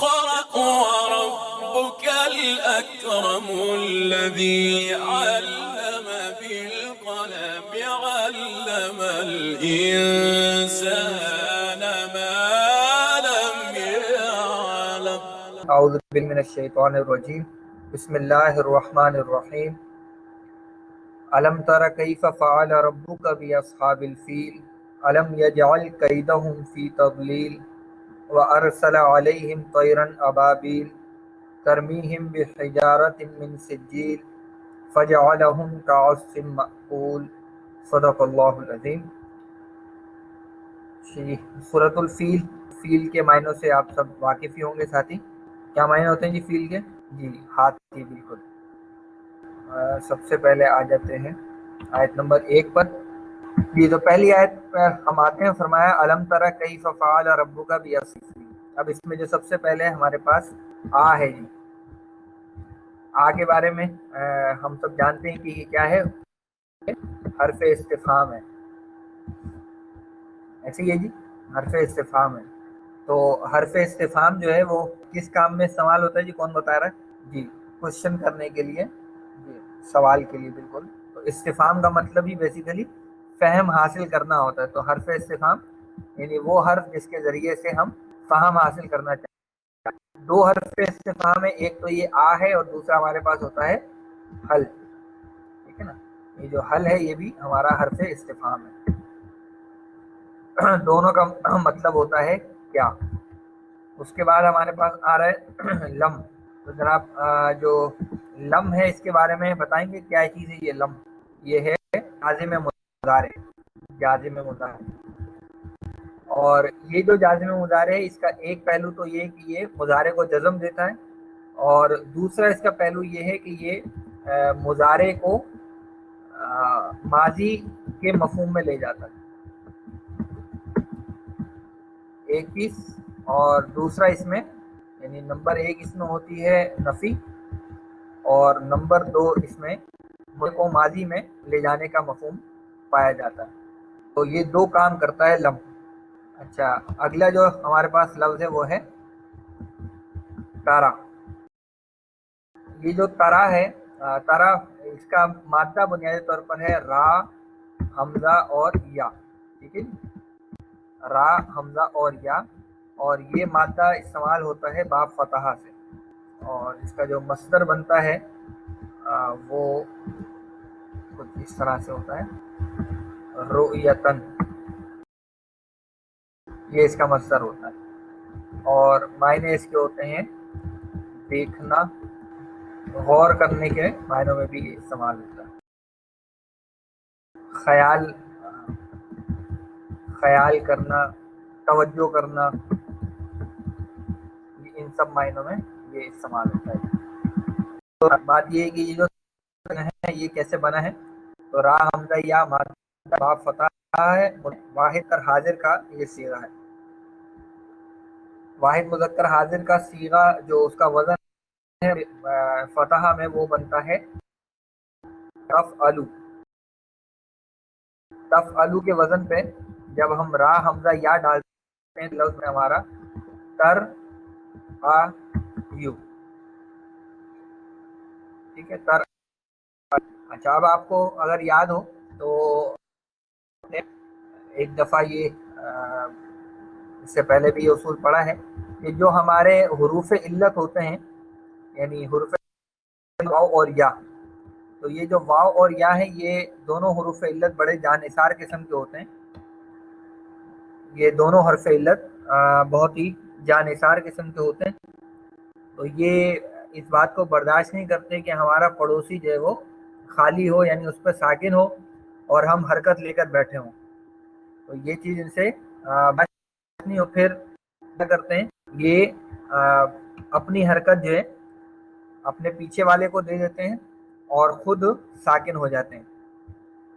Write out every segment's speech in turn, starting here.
اقرأ وربك الأكرم الذي علم بالقلم علم الإنسان ما لم يعلم. اعوذ باللہ من الشیطان الرجیم. بسم اللہ الرحمن الرحیم. الم تر کیف فعل ربک باصحاب الفیل الم یجعل کیدہم فی تضلیل وارسل علیہم طیرا ابابیل ترمیہم بحجارۃ من سجیل فجعلہم کعصف مأکول. صدق اللہ العظیم. سورۃ الفیل، فیل کے معنوں سے آپ سب واقف ہی ہوں گے ساتھی. کیا معنی ہوتے ہیں جی فیل کے؟ جی ہاتھی، بالکل. سب سے پہلے آ جاتے ہیں آیت نمبر 1 پر. جی تو پہلی آیت پر ہم آتے ہیں. فرمایا الم تر کیف فعل ربک باصحاب الفیل. اب اس میں جو سب سے پہلے ہمارے پاس آ ہے جی، آ کے بارے میں ہم سب جانتے ہیں کہ یہ کیا ہے؟ حرف استفہام ہے. ایسے ہی ہے جی، حرف استفہام ہے. تو حرف استفہام جو ہے وہ کس کام میں استعمال ہوتا ہے جی؟ کون بتا رہا ہے جی؟ کوشچن کرنے کے لیے، جی سوال کے لیے، بالکل. تو استفہام کا مطلب ہی بیسیکلی فہم حاصل کرنا ہوتا ہے. تو حرف استفہام یعنی وہ حرف جس کے ذریعے سے ہم فہم حاصل کرنا چاہتے ہیں. دو حرف استفہام ہے، ایک تو یہ آ ہے اور دوسرا ہمارے پاس ہوتا ہے حل. ٹھیک ہے نا؟ یہ جو حل ہے یہ بھی ہمارا حرف استفہام ہے. دونوں کا مطلب ہوتا ہے کیا. اس کے بعد ہمارے پاس آ رہا ہے لم. تو جناب جو لم ہے اس کے بارے میں بتائیں گے کیا چیز ہے یہ لم؟ یہ ہے جازم مضارع. جازم مضارع. اور یہ جو جازم مضارع ہے اس کا ایک پہلو تو یہ ہے کہ یہ مضارع کو جزم دیتا ہے، اور دوسرا اس کا پہلو یہ ہے کہ یہ مضارع کو ماضی کے مفہوم میں لے جاتا ہے. ایک چیز. اور دوسرا اس میں یعنی نمبر 1 اس میں ہوتی ہے نفی، اور نمبر 2 اس میں کو ماضی میں لے جانے کا مفہوم پایا جاتا ہے. تو یہ دو کام کرتا ہے لم. اچھا، اگلا جو ہمارے پاس لفظ ہے وہ ہے تارا. یہ جو تارا ہے، تارا اس کا مادہ بنیادی طور پر ہے را، حمزہ اور یا. ٹھیک ہے، را، حمزہ اور یا. اور یہ مادہ استعمال ہوتا ہے باب فتحہ سے، اور اس کا جو مصدر بنتا ہے وہ کچھ اس طرح سے ہوتا ہے رؤیتن. یہ اس کا مصدر ہوتا ہے، اور معنی اس کے ہوتے ہیں دیکھنا، غور کرنے کے معنوں میں بھی استعمال ہوتا ہے. خیال کرنا، توجہ کرنا، ان سب معنوں میں یہ استعمال ہوتا ہے. تو بات یہ ہے کہ یہ جو ہے یہ کیسے بنا ہے؟ تو را، حمزہ، یا مادہ باب فتح ہے. واحد کر حاضر کا یہ صیغہ ہے. واحد مذکر حاضر کا صیغہ جو اس کا وزن ہے فتح میں وہ بنتا ہے تفعلو. تفعلو کے وزن پہ جب ہم را، حمزہ، یا ڈالتے ہیں لفظ میں ہمارا تر آ یو. ٹھیک ہے، تر. اچھا، اب آپ کو اگر یاد ہو تو ایک دفعہ یہ اس سے پہلے بھی یہ اصول پڑھا ہے کہ جو ہمارے حروف علت ہوتے ہیں، یعنی حروف واو اور یا، تو یہ جو واو اور یا ہے یہ دونوں حروف علت بڑے جان نثار قسم کے ہوتے ہیں. یہ دونوں حرف علت بہت ہی جان نثار قسم کے ہوتے ہیں. تو یہ اس بات کو برداشت نہیں کرتے کہ ہمارا پڑوسی جو ہے وہ خالی ہو، یعنی اس پہ ساکن ہو اور ہم حرکت لے کر بیٹھے ہوں. تو یہ چیز ان سے نہیں ہو. پھر کیا کرتے ہیں؟ یہ اپنی حرکت جو ہے اپنے پیچھے والے کو دے دیتے ہیں اور خود ساکن ہو جاتے ہیں.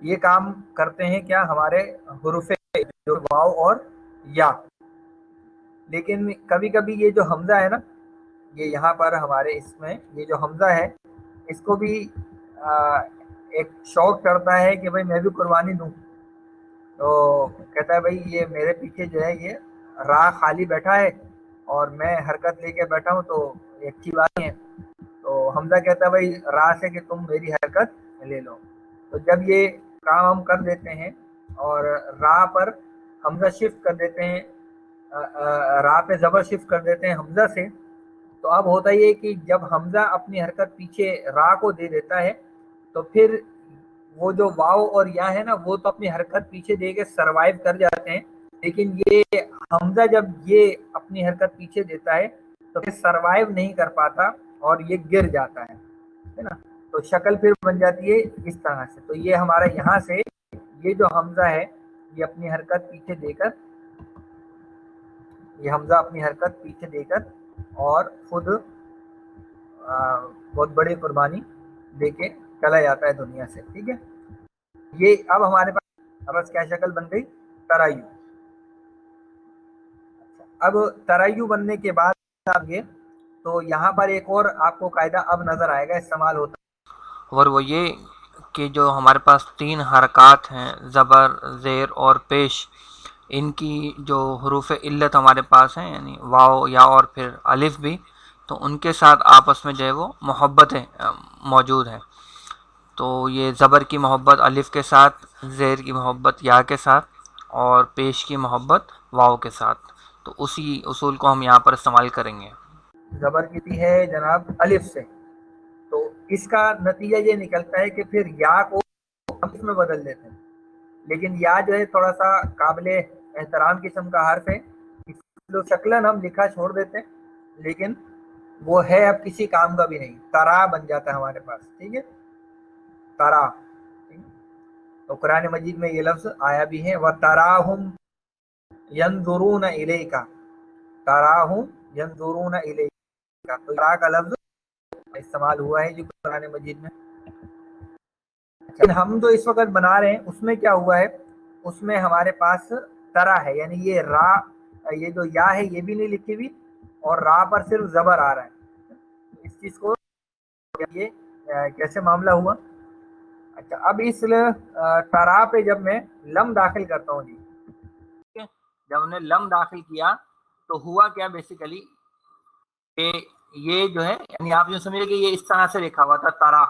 یہ کام کرتے ہیں کیا؟ ہمارے حروف جو واو اور یا. لیکن کبھی کبھی یہ جو حمزہ ہے نا، یہ یہاں پر ہمارے اس میں یہ جو حمزہ ہے اس کو بھی ایک شوق کرتا ہے کہ بھئی میں بھی قربانی دوں. تو کہتا ہے بھئی یہ میرے پیچھے جو ہے یہ را خالی بیٹھا ہے اور میں حرکت لے کے بیٹھا ہوں تو یہ اچھی بات ہے. تو حمزہ کہتا ہے بھائی راہ سے کہ تم میری حرکت لے لو. تو جب یہ کام ہم کر دیتے ہیں اور راہ پر حمزہ شفٹ کر دیتے ہیں، راہ پہ زبر شفٹ کر دیتے ہیں حمزہ سے، تو اب ہوتا یہ کہ جب حمزہ اپنی حرکت پیچھے راہ کو دے دیتا ہے تو پھر وہ جو واو اور یا ہے نا وہ تو اپنی حرکت پیچھے دے کے سروائیو کر جاتے ہیں، لیکن یہ حمزہ جب یہ اپنی حرکت پیچھے دیتا ہے تو پھر سروائیو نہیں کر پاتا اور یہ گر جاتا ہے نا. تو شکل پھر بن جاتی ہے اس طرح سے. تو یہ ہمارا یہاں سے یہ جو حمزہ ہے یہ اپنی حرکت پیچھے دے کر، یہ حمزہ اپنی حرکت پیچھے دے کر اور خود بہت بڑی قربانی دے کے چلا جاتا ہے دنیا سے. ٹھیک ہے، یہ اب ہمارے پاس اب کیا شکل بن گئی؟ ترایو. اب ترایو بننے کے بعد آپ یہ تو یہاں پر ایک اور آپ کو قاعدہ اب نظر آئے گا استعمال ہوتا ہے، اور وہ یہ کہ جو ہمارے پاس 3 حرکات ہیں زبر، زیر اور پیش، ان کی جو حروف علت ہمارے پاس ہیں یعنی واو، یا اور پھر الف بھی، تو ان کے ساتھ آپس میں جو ہے وہ محبتیں موجود ہیں. تو یہ زبر کی محبت الف کے ساتھ، زیر کی محبت یا کے ساتھ، اور پیش کی محبت واو کے ساتھ. تو اسی اصول کو ہم یہاں پر استعمال کریں گے. زبر کی ہے جناب الف سے، تو اس کا نتیجہ یہ نکلتا ہے کہ پھر یا کو الف میں بدل دیتے ہیں. لیکن یا جو ہے تھوڑا سا قابل احترام قسم کا حرف ہے، شکلن ہم لکھا چھوڑ دیتے ہیں لیکن وہ ہے اب کسی کام کا بھی نہیں. ترا بن جاتا ہے ہمارے پاس. ٹھیک ہے، ترا. تو قرآن مجید میں یہ لفظ آیا بھی ہے، وَتَرَاهُمْ يَنْظُرُونَ إِلَيْكَ، تَرَاهُمْ يَنْظُرُونَ إِلَيْكَ. تو ترا کا لفظ استعمال ہوا ہے جو قرآن مجید میں. لیکن ہم جو اس وقت بنا رہے ہیں اس میں کیا ہوا ہے؟ اس میں ہمارے پاس ترا ہے، یعنی یہ را، یہ جو یا ہے یہ بھی نہیں لکھی ہوئی اور را پر صرف زبر آ رہا ہے. اس چیز کو یہ کیسے معاملہ ہوا؟ اچھا، اب اس ترا پہ جب میں لم داخل کرتا ہوں جی، جب ہم نے لم داخل کیا تو ہوا کیا بیسیکلی کہ یہ جو ہے یعنی آپ یہ سمجھے کہ یہ اس طرح سے لکھا ہوا تھا ترا.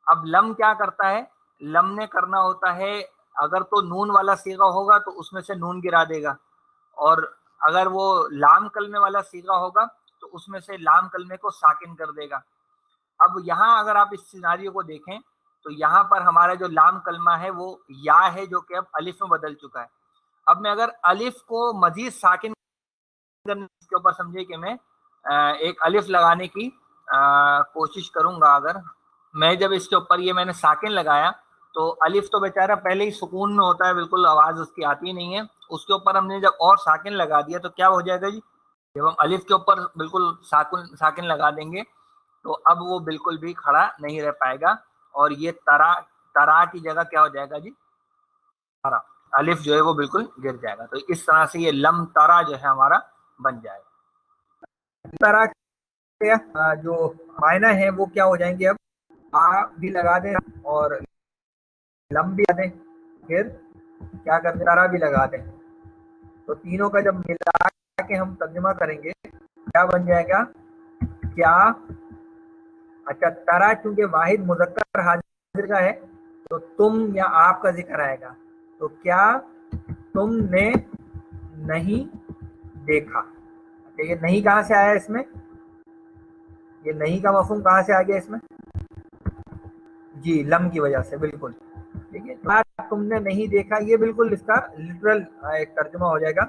اب لم کیا کرتا ہے؟ لم نے کرنا ہوتا ہے اگر تو نون والا صیغہ ہوگا تو اس میں سے نون گرا دے گا، اور اگر وہ لام کلمے والا صیغہ ہوگا تو اس میں سے لام کلمے کو ساکن کر دے گا. اب یہاں اگر آپ اس سیناریو کو دیکھیں تو یہاں پر ہمارا جو لام کلمہ ہے وہ یا ہے جو کہ اب الف میں بدل چکا ہے. اب میں اگر الف کو مزید ساکن کے اوپر سمجھے کہ میں ایک الف لگانے کی کوشش کروں گا، اگر میں جب اس کے اوپر یہ میں نے ساکن لگایا تو الف تو بیچارہ پہلے ہی سکون میں ہوتا ہے، بالکل آواز اس کی آتی نہیں ہے، اس کے اوپر ہم نے جب اور ساکن لگا دیا تو کیا ہو جائے گا جی؟ جب ہم الف کے اوپر بالکل ساکن لگا دیں گے تو اب وہ بالکل بھی کھڑا نہیں رہ پائے گا اور یہ ترا کی جگہ کیا ہو جائے گا جی؟ ترا. الف جو ہے وہ بالکل گر جائے گا. تو اس طرح سے یہ لم ترا جو ہے ہمارا بن جائے گا. طرح جو معنی ہے وہ کیا ہو جائیں گے؟ اب آ بھی لگا دیں اور لم بھی لگا دیں، پھر کیا کرتے ہیں؟ ترا بھی لگا دیں. تو تینوں کا جب ملا کے ہم ترجمہ کریں گے کیا بن جائے گا؟ کیا؟ اچھا، ترا چونکہ واحد مذکر حاضر کا ہے تو تم یا آپ کا ذکر آئے گا. تو کیا تم نے نہیں دیکھا؟ یہ نہیں کہاں سے آیا اس میں؟ یہ نہیں کا مفہوم کہاں سے آ گیا اس میں؟ جی، لم کی وجہ سے. بالکل ٹھیک ہے. کیا تم نے نہیں دیکھا، یہ بالکل اس کا لٹرل ایک ترجمہ ہو جائے گا،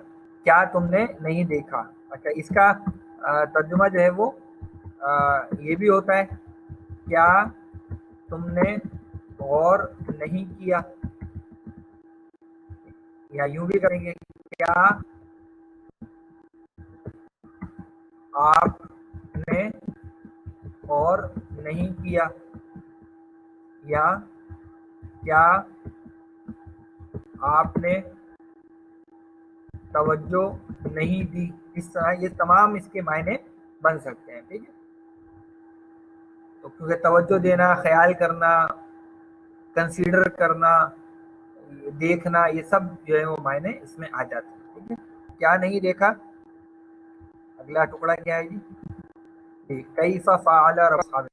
کیا تم نے نہیں دیکھا. اچھا، اس کا ترجمہ جو ہے وہ یہ بھی ہوتا ہے، کیا تم نے غور نہیں کیا، یا یوں بھی کریں گے، کیا آپ نے غور نہیں کیا، یا کیا آپ نے توجہ نہیں دی. اس طرح یہ تمام اس کے معنی بن سکتے ہیں. ٹھیک ہے، تو کیونکہ توجہ دینا، خیال کرنا، کنسیڈر کرنا، دیکھنا، یہ سب جو ہے وہ معنی اس میں آ جاتے ہیں. ٹھیک ہے، کیا نہیں دیکھا؟ اگلا ٹکڑا کیا ہے جی کیف فعل رب،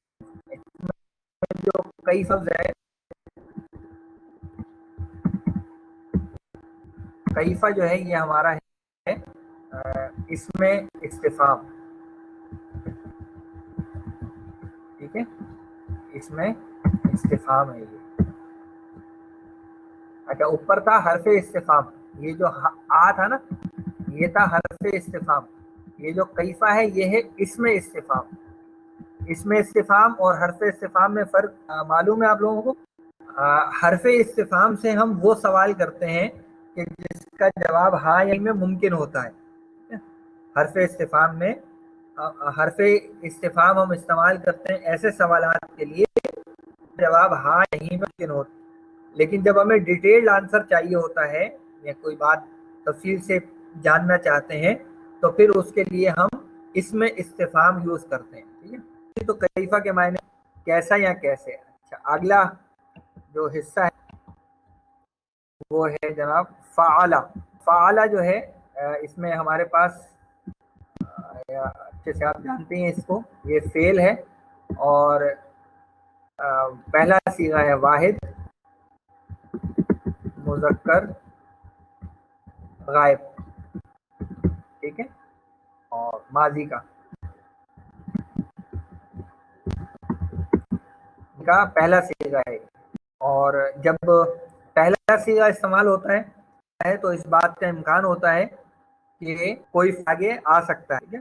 جو کیف ہے، کیفہ جو ہے یہ ہمارا ہے اس میں استفہام، ٹھیک ہے، اس میں استفہام ہے یہ. اچھا اوپر تھا حرف استفہام، یہ جو آ تھا نا یہ تھا حرف استفہام، یہ جو کیفہ ہے یہ ہے اسم استفہام. اسم استفہام اور حرف استفہام میں فرق معلوم ہے آپ لوگوں کو؟ حرف استفہام سے ہم وہ سوال کرتے ہیں کہ جس کا جواب ہاں یا میں ممکن ہوتا ہے. حرف استفہام میں حرف استفہام ہم استعمال کرتے ہیں ایسے سوالات کے لیے جواب ہاں نہیں ممکن ہوتا. لیکن جب ہمیں ڈیٹیلڈ آنسر چاہیے ہوتا ہے یا کوئی بات تفصیل سے جاننا چاہتے ہیں تو پھر اس کے لیے ہم اس میں استفہام یوز کرتے ہیں. ٹھیک ہے، تو کیفہ کے معنی کیسا یا کیسے. اچھا اگلا جو حصہ ہے وہ ہے جناب فعلا. فعلا جو ہے اس میں ہمارے پاس اچھے سے آپ جانتے ہیں اس کو، یہ فعل ہے اور پہلا صیغہ ہے واحد مذکر غائب، ٹھیک ہے، اور ماضی کا پہلا صیغہ ہے. اور جب پہلا صیغہ استعمال ہوتا ہے تو اس بات کا امکان ہوتا ہے کہ کوئی آگے آ سکتا ہے.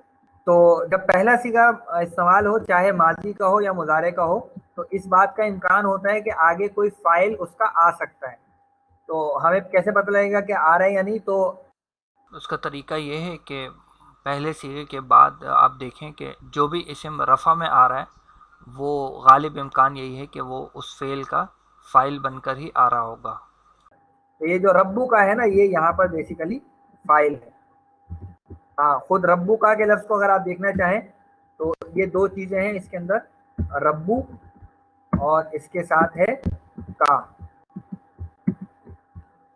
تو جب پہلا صیغہ استعمال ہو چاہے ماضی کا ہو یا مضارع کا ہو تو اس بات کا امکان ہوتا ہے کہ آگے کوئی فاعل اس کا آ سکتا ہے. تو ہمیں کیسے پتہ لگے گا کہ آ رہا ہے یا نہیں؟ تو اس کا طریقہ یہ ہے کہ پہلے صیغے کے بعد آپ دیکھیں کہ جو بھی اسم رفع میں آ رہا ہے وہ غالب امکان یہی ہے کہ وہ اس فعل کا فاعل بن کر ہی آ رہا ہوگا. تو یہ جو ربو کا ہے نا یہ یہاں پر بیسیکلی فاعل ہے. ہاں خود ربو کا کے لفظ کو اگر آپ دیکھنا چاہیں تو یہ دو چیزیں ہیں اس کے اندر، ربو اور اس کے ساتھ ہے کا.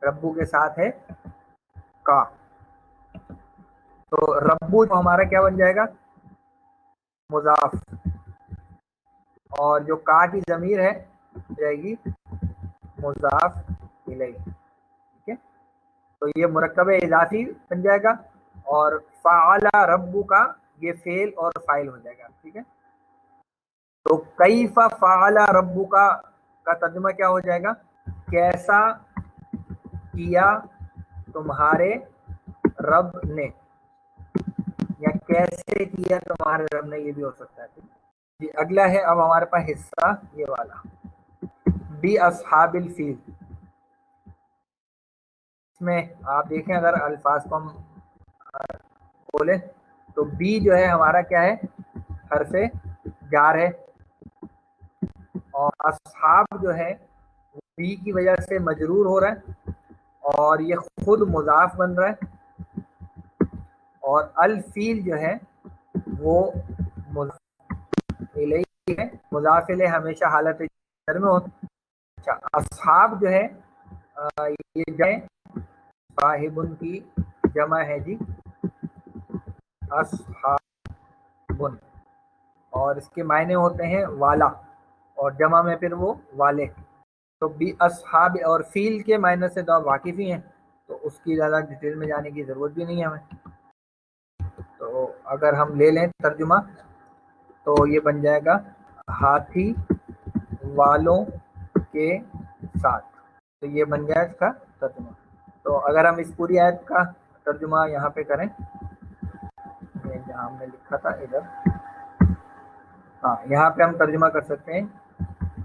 ربو کے ساتھ ہے کا. تو ربو جو ہمارا کیا بن جائے گا؟ مضاف، اور جو کا کی ضمیر ہے جائے گی مضاف الیہ. ٹھیک ہے، تو یہ مرکب اضافی بن جائے گا اور فعل ربو کا یہ فعل اور فاعل ہو جائے گا. ٹھیک ہے، تو کیف فعل ربو کا ترجمہ کیا ہو جائے گا؟ کیسا کیا تمہارے رب نے، یا کیسے کیا تمہارے رب نے، یہ بھی ہو سکتا ہے. جی اگلا ہے اب ہمارے پاس حصہ یہ والا بی اصحاب الفیل. اس میں آپ دیکھیں اگر الفاظ کو ہم بولیں تو بی جو ہے ہمارا کیا ہے؟ حرف جار ہے، اور اصحاب جو ہے بی کی وجہ سے مجرور ہو رہا ہے اور یہ خود مضاف بن رہا ہے، اور الفیل جو ہے وہ مضاف الیہ ہے. مضاف الیہ ہمیشہ حالت جر میں ہوتا ہے. اچھا اصحاب جو ہے یہ جائیں صاحب کی جمع ہے جی اصحاب، اور اس کے معنی ہوتے ہیں والا، اور جمع میں پھر وہ والے. تو بھی اصحاب اور فیل کے معنی سے تو آپ واقف ہی ہیں تو اس کی زیادہ ڈیٹیل میں جانے کی ضرورت بھی نہیں ہے ہمیں. تو اگر ہم لے لیں ترجمہ تو یہ بن جائے گا ہاتھی والوں کے ساتھ. تو یہ بن گیا اس کا ترجمہ. تو اگر ہم اس پوری آیت کا ترجمہ یہاں پہ کریں، جہاں ہم نے لکھا تھا ادھر، ہاں یہاں پہ ہم ترجمہ کر سکتے ہیں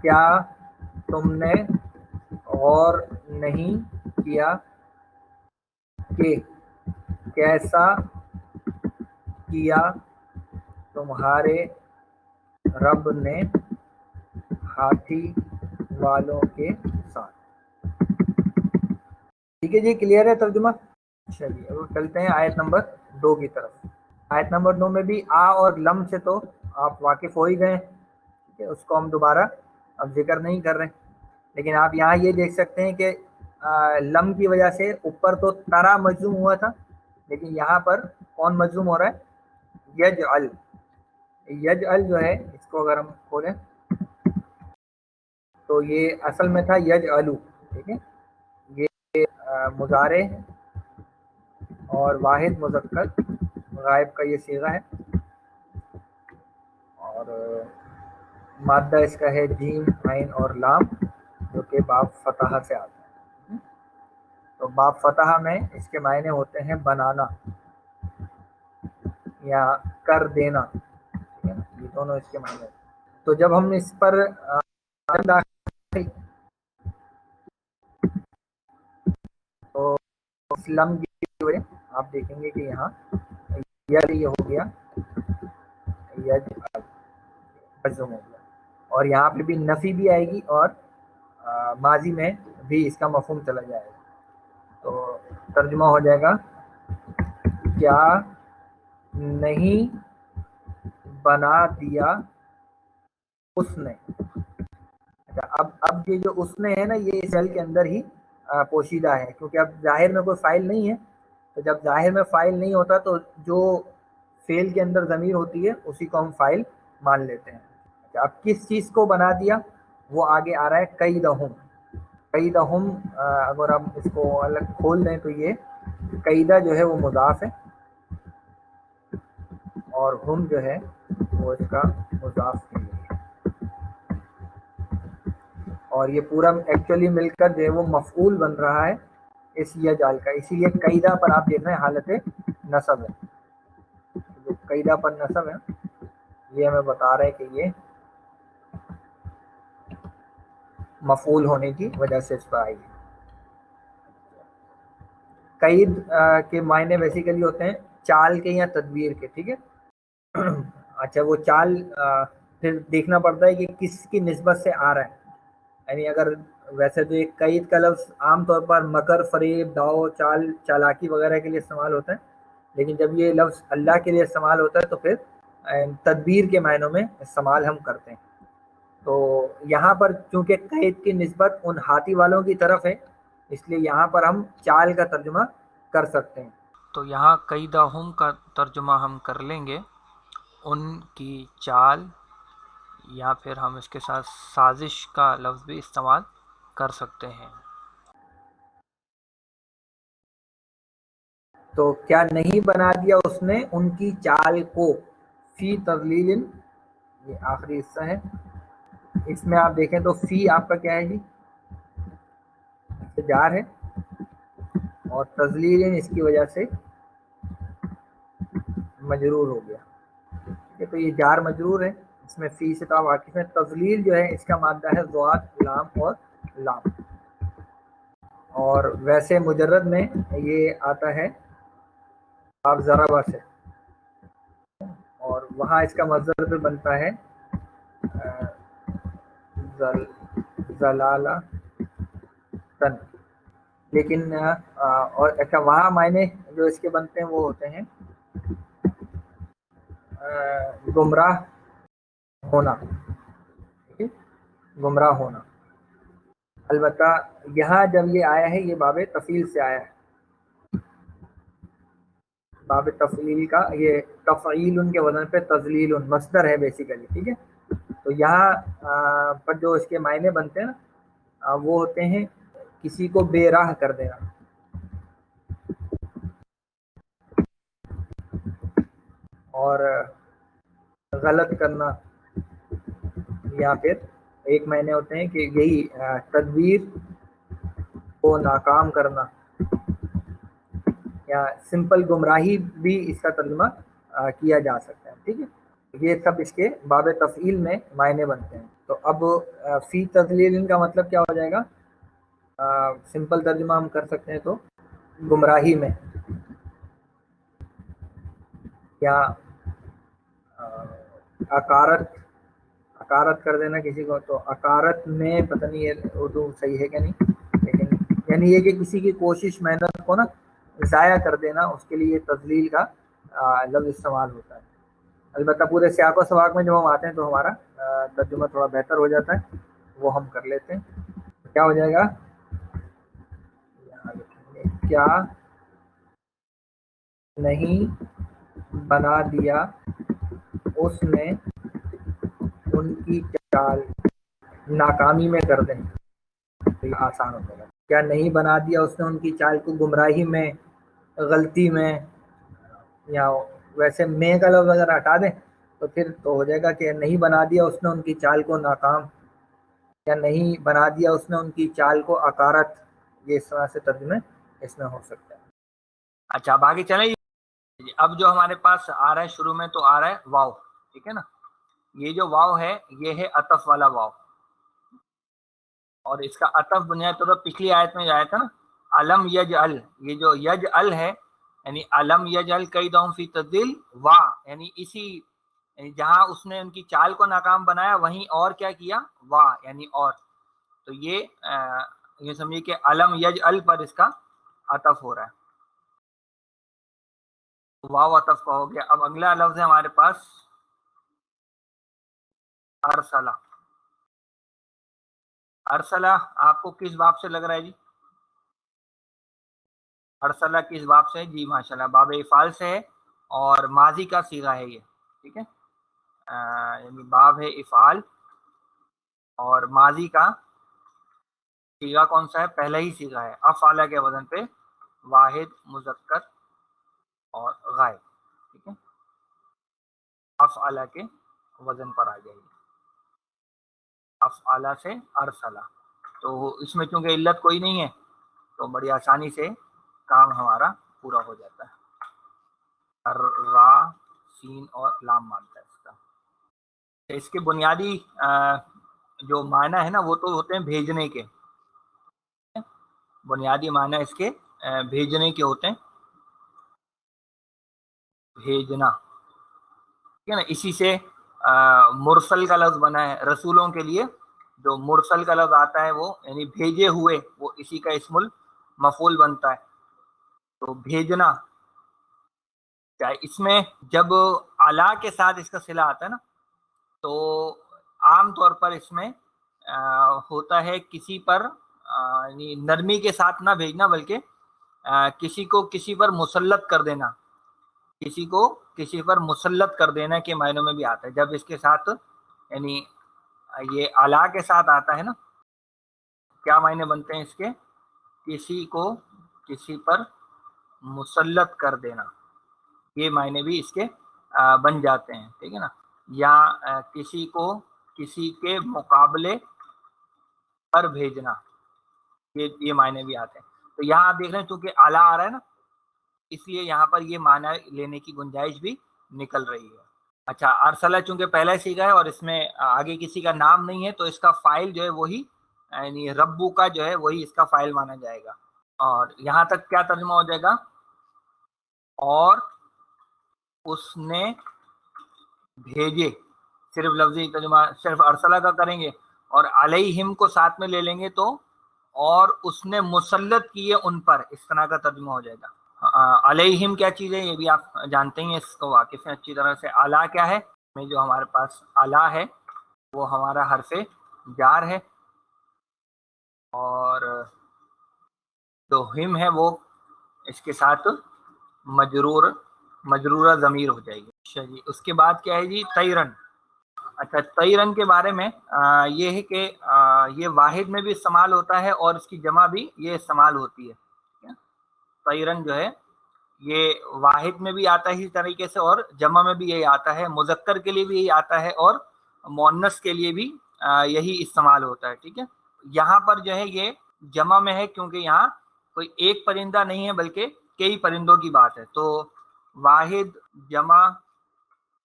کیا تم نے غور نہیں کیا کہ کیسا کیا تمہارے رب نے ہاتھی والوں کے ساتھ. ٹھیک ہے جی، کلیئر ہے ترجمہ؟ چلیے اب چلتے ہیں آیت نمبر 2 کی طرف. آیت نمبر 2 میں بھی آ اور لم سے تو آپ واقف ہو ہی گئے، ٹھیک ہے، اس کو ہم دوبارہ اب ذکر نہیں کر رہے. لیکن آپ یہاں یہ دیکھ سکتے ہیں کہ لم کی وجہ سے اوپر تو ترا مجزوم ہوا تھا، لیکن یہاں پر کون مجزوم ہو رہا ہے؟ یجعل، یجعل جو ہے اس کو اگر ہم کھولیں تو یہ اصل میں تھا یجعلو، ٹھیک ہے، یہ مضارع ہے اور واحد مذکر غائب کا یہ صیغہ ہے، اور مادہ اس کا ہے جیم عین اور لام، جو کہ باب فتح سے آتا ہے۔ تو باب فتح میں اس کے معنی ہوتے ہیں بنانا یا کر دینا، ٹھیک ہے نا؟ یہ دونوں اس کے معنی ہوتے ہیں۔ تو جب ہم اس پر تو اسلم کی وجہ آپ دیکھیں گے کہ یہاں یہ ہو گیا ہو گیا، اور یہاں پہ بھی نفی بھی آئے گی اور ماضی میں بھی اس کا مفہوم چلا جائے گا۔ تو ترجمہ ہو جائے گا کیا نہیں بنا دیا اس نے۔ اچھا، اب یہ جو اس نے ہے نا، یہ اس کے اندر ہی پوشیدہ ہے، کیونکہ اب ظاہر میں کوئی فاعل نہیں ہے، تو جب ظاہر میں فاعل نہیں ہوتا تو جو فعل کے اندر ضمیر ہوتی ہے اسی کو ہم فاعل مان لیتے ہیں۔ اچھا، اب کس چیز کو بنا دیا وہ آگے آ رہا ہے، قیدہم۔ قیدہم اگر ہم اس کو الگ کھول دیں تو یہ قیدہ جو ہے وہ مضاف ہے اور ہم جو ہے وہ اس کا مضاف ہے، اور یہ پورا ایکچولی مل کر جو ہے وہ مفعول بن رہا ہے اس یجعل کا، اسی لیے قیدہ پر آپ دیکھ رہے ہیں حالت نصب ہے، جو قیدہ پر نصب ہے یہ ہمیں بتا رہے ہیں کہ یہ مفعول ہونے کی وجہ سے اس پر آئی ہے۔ قید کے معنی بیسیکلی ہوتے ہیں چال کے یا تدبیر کے، ٹھیک ہے۔ اچھا، وہ چال پھر دیکھنا پڑتا ہے کہ کس کی نسبت سے آ رہا ہے، یعنی اگر ویسے تو ایک قید کا لفظ عام طور پر مکر، فریب، داؤ، چال، چالاکی وغیرہ کے لیے استعمال ہوتا ہے، لیکن جب یہ لفظ اللہ کے لیے استعمال ہوتا ہے تو پھر تدبیر کے معنوں میں استعمال ہم کرتے ہیں۔ تو یہاں پر چونکہ قید کی نسبت ان ہاتھی والوں کی طرف ہے، اس لیے یہاں پر ہم چال کا ترجمہ کر سکتے ہیں۔ تو یہاں قیدہم کا ترجمہ ہم کر لیں گے ان کی چال، یا پھر ہم اس کے ساتھ سازش کا لفظ بھی استعمال کر سکتے ہیں۔ تو کیا نہیں بنا دیا اس نے ان کی چال کو، فی تضلیل، یہ آخری حصہ ہے، اس میں آپ دیکھیں تو فی آپ کا کیا ہے جی، جار ہے، اور تضلیل اس کی وجہ سے مجرور ہو گیا، ٹھیک ہے۔ تو یہ جار مجرور ہے، اس میں فی سے تو آپ واقف ہیں۔ تضلیل جو ہے اس کا مادہ ہے ضاد، لام اور لام، اور ویسے مجرد میں یہ آتا ہے آپ ضربہ سے، اور وہاں اس کا مصدر پہ بنتا ہے زلالہ تن، لیکن اور اچھا وہاں معنی جو اس کے بنتے ہیں وہ ہوتے ہیں گمراہ ہونا، ٹھیک ہے، گمراہ ہونا۔ البتہ یہاں جب یہ آیا ہے یہ باب تفعیل سے آیا ہے، باب تفعیل کا یہ تفعیل کے وزن پہ تذلیل مصدر ہے بیسیکلی، ٹھیک ہے۔ تو یہاں پر جو اس کے معنی بنتے ہیں نا وہ ہوتے ہیں کسی کو بے راہ کر دینا، اور غلط کرنا، یا پھر ایک معنی ہوتے ہیں کہ یہی تدبیر کو ناکام کرنا، یا سمپل گمراہی بھی اس کا ترجمہ کیا جا سکتا ہے، ٹھیک ہے۔ یہ سب اس کے باب تفعیل میں معنی بنتے ہیں۔ تو اب فی تضلیل کا مطلب کیا ہو جائے گا، سمپل ترجمہ ہم کر سکتے ہیں تو گمراہی میں، یا اکارت کر دینا کسی کو، تو اکارت میں پتہ نہیں ہے اردو صحیح ہے کہ نہیں، لیکن یعنی یہ کہ کسی کی کوشش محنت کو نا ضائع کر دینا، اس کے لیے تضلیل کا لفظ استعمال ہوتا ہے۔ البتہ پورے سیاق و سباق میں جب ہم آتے ہیں تو ہمارا ترجمہ تھوڑا بہتر ہو جاتا ہے، وہ ہم کر لیتے ہیں۔ کیا ہو جائے گا، کیا نہیں بنا دیا اس نے ان کی چال ناکامی میں کر دیں، تو یہ آسان ہو جائے گا. کیا نہیں بنا دیا اس نے ان کی چال کو گمراہی میں، غلطی میں، یا ویسے میں کا لفظ اگر ہٹا دیں تو پھر تو ہو جائے گا کہ نہیں بنا دیا اس نے ان کی چال کو ناکام، یا نہیں بنا دیا اس نے ان کی چال کو اکارت. یہ اس طرح سے ترجمے اس میں ہو سکتا ہے. اچھا اب آگے چلیں. اب جو ہمارے پاس آ رہا ہے شروع میں تو آ رہا ہے واو، ٹھیک ہے نا. یہ جو واو ہے یہ ہے عطف والا واو، اور اس کا عطف بنیادی طور پر پچھلی آیت میں جو آیا تھا نا، علم یجعل، یہ جو یجعل ہے یعنی علم یجعل کیدہم فی تضلیل، وا یعنی اسی، یعنی جہاں اس نے ان کی چال کو ناکام بنایا وہیں اور کیا کیا، وا یعنی اور. تو یہ سمجھیے کہ علم یجعل پر اس کا عطف ہو رہا ہے، واو عطف کا ہو گیا. اب اگلا لفظ ہے ہمارے پاس ارسلہ. ارسلہ آپ کو کس باب سے لگ رہا ہے جی؟ ارسلہ کس باب سے؟ جی ماشاءاللہ باب افعال سے ہے، اور ماضی کا صیغہ ہے یہ، ٹھیک ہے. یعنی باب ہے افعال اور ماضی کا صیغہ کون سا ہے؟ پہلا ہی صیغہ ہے، افعال کے وزن پہ واحد، مذکر اور غائب، ٹھیک ہے. افعال کے وزن پر آ جائے گی، افعال سے ارسلہ. تو اس میں چونکہ علت کوئی نہیں ہے تو بڑی آسانی سے کام ہمارا پورا ہو جاتا ہے. را، سین اور لام مانتا ہے اس کا. اس کے بنیادی جو معنی ہے نا وہ تو ہوتے ہیں بھیجنے کے، بنیادی معنی اس کے بھیجنے کے ہوتے ہیں، بھیجنا، ٹھیک ہے نا. اسی سے مرسل کا لفظ بنا ہے رسولوں کے لیے. جو مرسل کا لفظ آتا ہے وہ یعنی بھیجے ہوئے، وہ اسی کا اسم المفعول بنتا ہے. تو بھیجنا، اس میں جب الا کے ساتھ اس کا صلہ آتا ہے نا تو عام طور پر اس میں ہوتا ہے کسی پر یعنی نرمی کے ساتھ نہ بھیجنا، بلکہ کسی کو کسی پر مسلط کر دینا، کسی کو کسی پر مسلط کر دینا کے معنوں میں بھی آتا ہے. جب اس کے ساتھ یعنی یہ الا کے ساتھ آتا ہے نا، کیا معنی بنتے ہیں اس کے؟ کسی کو کسی پر مسلط کر دینا، یہ معنی بھی اس کے بن جاتے ہیں، ٹھیک ہے نا. یا کسی کو کسی کے مقابلے پر بھیجنا، یہ معنی بھی آتے ہیں. تو یہاں آپ دیکھ رہے ہیں چونکہ اعلیٰ آ رہا ہے نا، اس لیے یہاں پر یہ معنی لینے کی گنجائش بھی نکل رہی ہے. اچھا ارسلہ چونکہ پہلا سیکھا ہے اور اس میں آگے کسی کا نام نہیں ہے تو اس کا فاعل جو ہے وہی یعنی ربو کا جو ہے وہی اس کا فاعل مانا جائے گا. اور یہاں تک کیا ترجمہ ہو جائے گا؟ اور اس نے بھیجے. صرف لفظی ترجمہ صرف ارسلہ کا کریں گے اور علیہم کو ساتھ میں لے لیں گے تو اور اس نے مسلط کیے ان پر، اس طرح کا ترجمہ ہو جائے گا. علیہم کیا چیز ہے یہ بھی آپ جانتے ہیں، اس کو واقف ہیں اچھی طرح سے. اعلیٰ کیا ہے؟ میں جو ہمارے پاس اعلیٰ ہے وہ ہمارا حرف جار ہے، اور جو ہم ہے وہ اس کے ساتھ مجرورہ ضمیر ہو جائے گی. اچھا جی اس کے بعد کیا ہے جی؟ طیرن. اچھا طیرن کے بارے میں یہ ہے کہ یہ واحد میں بھی استعمال ہوتا ہے اور اس کی جمع بھی یہ استعمال ہوتی ہے. طیرن جو ہے یہ واحد میں بھی آتا ہے اسی طریقے سے اور جمع میں بھی یہی آتا ہے، مذکر کے لیے بھی یہی آتا ہے اور مؤنث کے لیے بھی یہی استعمال ہوتا ہے، ٹھیک ہے. یہاں پر جو ہے یہ جمع میں ہے کیونکہ یہاں کوئی ایک پرندہ نہیں ہے بلکہ کئی پرندوں کی بات ہے. تو واحد، جمع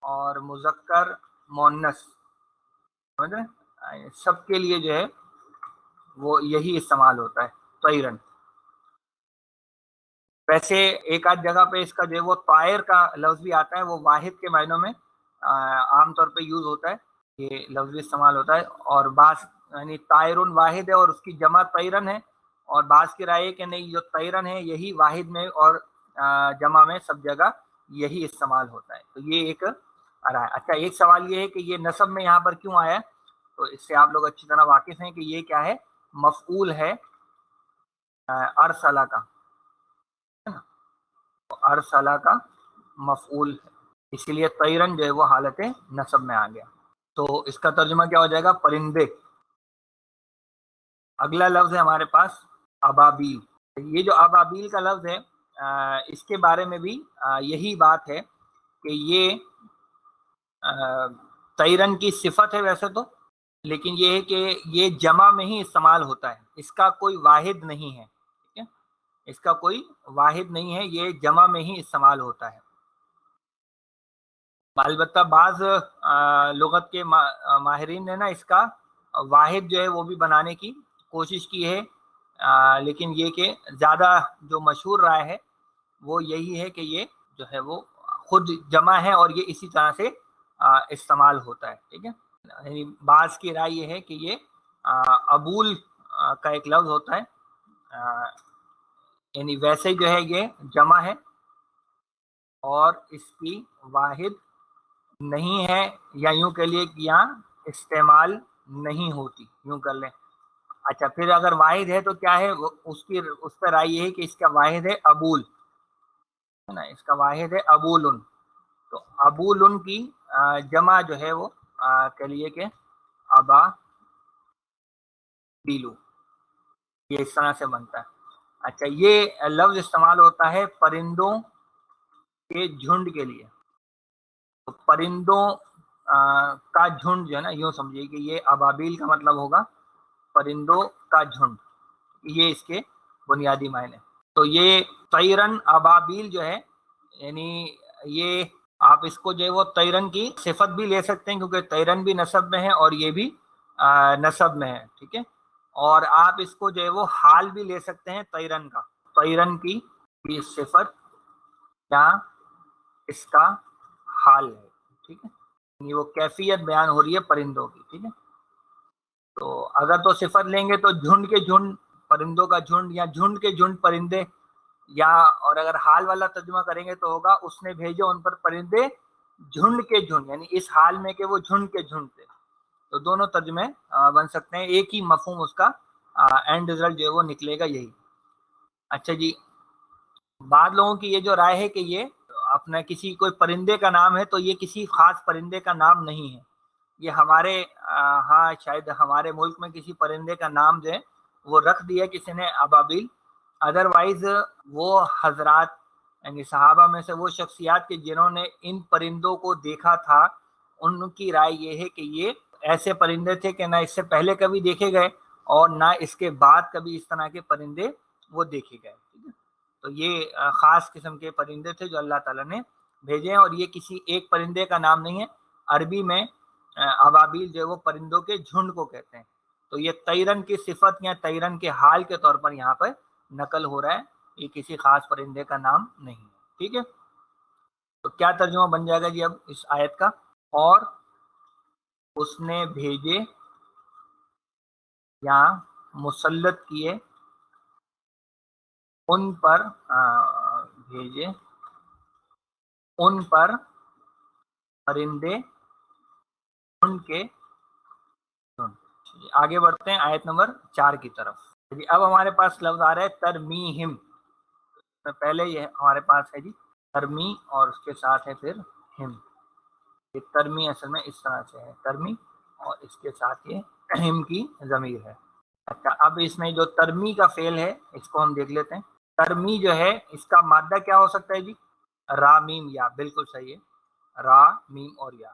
اور مذکر، مؤنث، سمجھ رہے ہیں؟ سب کے لیے جو ہے وہ یہی استعمال ہوتا ہے طیرن. ویسے ایک آدھ جگہ پہ اس کا جو ہے وہ طائر کا لفظ بھی آتا ہے، وہ واحد کے معنوں میں عام طور پہ یوز ہوتا ہے، یہ لفظ بھی استعمال ہوتا ہے. اور بعض یعنی طائرن واحد ہے اور اس کی جمع طیرن ہے، اور بعض کی رائے کہ نہیں جو طیرن ہے یہی واحد میں اور جمع میں سب جگہ یہی استعمال ہوتا ہے. تو یہ ایک رائے. اچھا ایک سوال یہ ہے کہ یہ نصب میں یہاں پر کیوں آیا؟ تو اس سے آپ لوگ اچھی طرح واقف ہیں کہ یہ کیا ہے؟ مفعول ہے ارسلہ کا، ارسلہ کا مفعول ہے. اسی لیے طیرن جو ہے وہ حالت نصب میں آ گیا. تو اس کا ترجمہ کیا ہو جائے گا؟ پرندے. اگلا لفظ ہے ہمارے پاس ابابیل. یہ جو ابابیل کا لفظ ہے اس کے بارے میں بھی یہی بات ہے کہ یہ طیرن کی صفت ہے ویسے تو، لیکن یہ ہے کہ یہ جمع میں ہی استعمال ہوتا ہے، اس کا کوئی واحد نہیں ہے. ٹھیک ہے، اس کا کوئی واحد نہیں ہے، یہ جمع میں ہی استعمال ہوتا ہے. البتہ بعض لغت کے ماہرین نے نا اس کا واحد جو ہے وہ بھی بنانے کی کوشش کی ہے، لیکن یہ کہ زیادہ جو مشہور رائے ہے وہ یہی ہے کہ یہ جو ہے وہ خود جمع ہے اور یہ اسی طرح سے استعمال ہوتا ہے. ٹھیک ہے، یعنی بعض کی رائے یہ ہے کہ یہ ابول کا ایک لفظ ہوتا ہے، یعنی ویسے جو ہے یہ جمع ہے اور اس کی واحد نہیں ہے، یا یوں کہہ لیے کہ یہاں استعمال نہیں ہوتی، یوں کر لیں. اچھا، پھر اگر واحد ہے تو کیا ہے؟ اس پر رائے یہ ہے کہ اس کا واحد ہے ابول، ہے نا، اس کا واحد ہے ابولن. تو ابولن کی جمع جو ہے وہ کہہ لیے کہ ابا بیلو، یہ اس طرح سے بنتا ہے. اچھا، یہ لفظ استعمال ہوتا ہے پرندوں کے جھنڈ کے لیے. تو پرندوں کا جھنڈ جو ہے نا، یوں سمجھیے کہ یہ ابابیل کا مطلب ہوگا پرندوں کا جھنڈ، یہ اس کے بنیادی معنی. تو یہ طیرن ابابیل جو ہے، یعنی یہ آپ اس کو جو ہے وہ طیرن کی صفت بھی لے سکتے ہیں، کیونکہ طیرن بھی نسب میں ہے اور یہ بھی نسب میں ہے. ٹھیک ہے، اور آپ اس کو جو ہے وہ حال بھی لے سکتے ہیں طیرن کا، طیرن کی صفت یا اس کا حال ہے. ٹھیک ہے، یعنی وہ کیفیت بیان ہو رہی ہے پرندوں کی. ٹھیک ہے، تو اگر تو صفت لیں گے تو جھنڈ کے جھنڈ، پرندوں کا جھنڈ، یا جھنڈ کے جھنڈ پرندے، یا اور اگر حال والا ترجمہ کریں گے تو ہوگا اس نے بھیجے ان پر پرندے جھنڈ کے جھنڈ، یعنی اس حال میں کہ وہ جھنڈ کے جھنڈ تھے. تو دونوں ترجمے بن سکتے ہیں، ایک ہی مفہوم اس کا اینڈ رزلٹ جو ہے وہ نکلے گا یہی. اچھا جی، بعض لوگوں کی یہ جو رائے ہے کہ یہ اپنا کسی کوئی پرندے کا نام ہے، تو یہ کسی خاص پرندے کا نام نہیں ہے. یہ ہمارے ہاں شاید ہمارے ملک میں کسی پرندے کا نام جو ہے وہ رکھ دیا کسی نے، ابابیل. ادروائز وہ حضرات یعنی صحابہ میں سے وہ شخصیات کے جنہوں نے ان پرندوں کو دیکھا تھا، ان کی رائے یہ ہے کہ یہ ایسے پرندے تھے کہ نہ اس سے پہلے کبھی دیکھے گئے اور نہ اس کے بعد کبھی اس طرح کے پرندے وہ دیکھے گئے. تو یہ خاص قسم کے پرندے تھے جو اللہ تعالیٰ نے بھیجے ہیں، اور یہ کسی ایک پرندے کا نام نہیں ہے. عربی میں ابابیل جو ہے وہ پرندوں کے جھنڈ کو کہتے ہیں. تو یہ طیرن کی صفت یا طیرن کے حال کے طور پر یہاں پر نقل ہو رہا ہے، یہ کسی خاص پرندے کا نام نہیں ہے. ٹھیک ہے، تو کیا ترجمہ بن جائے گا جی اب اس آیت کا؟ اور اس نے بھیجے یا مسلط کیے ان پر بھیجے ان پر پرندے ان کے. آگے بڑھتے ہیں آیت نمبر 4 کی طرف. اب ہمارے پاس لفظ آ رہا ہے ترمیہم. پہلے یہ ہمارے پاس ہے جی ترمی اور اس کے ساتھ ہے پھر ہم. یہ ترمی اصل میں اس طرح سے ہے، ترمی اور اس کے ساتھ یہ ہم کی ضمیر ہے. اچھا، اب اس میں جو ترمی کا فعل ہے اس کو ہم دیکھ لیتے ہیں. ترمی جو ہے اس کا مادہ کیا ہو سکتا ہے جی؟ را میم یا. بالکل صحیح ہے، را میم اور یا.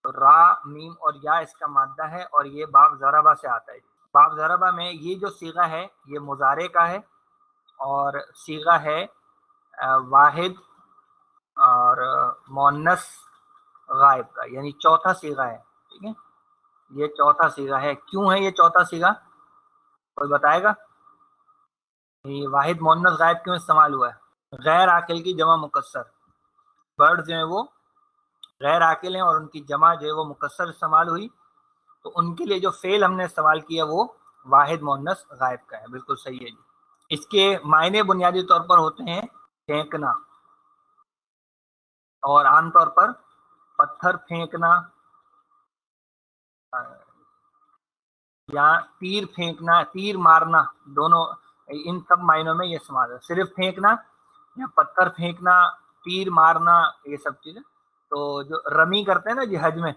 تو را میم اور یا اس کا مادہ ہے، اور یہ باب ضربہ سے آتا ہے. باب ضربہ میں یہ جو صیغہ ہے یہ مضارع کا ہے، اور صیغہ ہے واحد اور مؤنث غائب کا، یعنی چوتھا صیغہ ہے. ٹھیک ہے، یہ چوتھا صیغہ ہے. کیوں ہے یہ چوتھا صیغہ؟ کوئی بتائے گا؟ یہ واحد مؤنث غائب کیوں استعمال ہوا ہے؟ غیر عاقل کی جمع مکسر. برڈ جو ہیں وہ غیر عاقل ہیں اور ان کی جمع جو ہے وہ مکسر استعمال ہوئی، تو ان کے لیے جو فعل ہم نے استعمال کیا وہ واحد مؤنث غائب کا ہے. بالکل صحیح ہے جی. اس کے معنی بنیادی طور پر ہوتے ہیں پھینکنا، اور عام طور پر پتھر پھینکنا یا تیر پھینکنا، تیر مارنا، دونوں ان سب معنوں میں یہ استعمال ہے. صرف پھینکنا یا پتھر پھینکنا، تیر مارنا، یہ سب چیزیں تو جو رمی کرتے ہیں نا جی حج میں،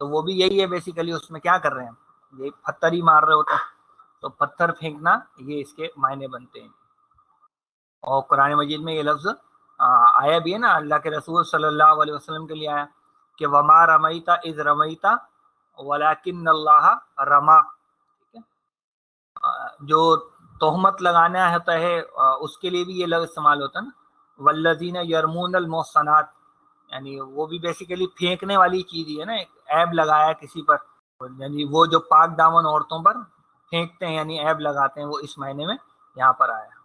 تو وہ بھی یہی ہے بیسیکلی، اس میں کیا کر رہے ہیں، یہ پتھر ہی مار رہے ہوتے ہیں، تو پتھر پھینکنا یہ اس کے معنی بنتے ہیں۔ اور قرآن مجید میں یہ لفظ آیا بھی ہے نا، اللہ کے رسول صلی اللہ علیہ وسلم کے لیے آیا کہ وما رمیتا اذ رمیتا ولکن اللہ رما، جو تہمت لگانا ہوتا ہے اس کے لیے بھی یہ لفظ استعمال ہوتا ہے نا، والذین یرمون المحصنات، یعنی وہ بھی بیسیکلی پھینکنے والی چیز ہی ہے نا، ایک عیب لگایا کسی پر، یعنی وہ جو پاک دامن عورتوں پر پھینکتے ہیں یعنی عیب لگاتے ہیں، وہ اس معنی میں یہاں پر آیا۔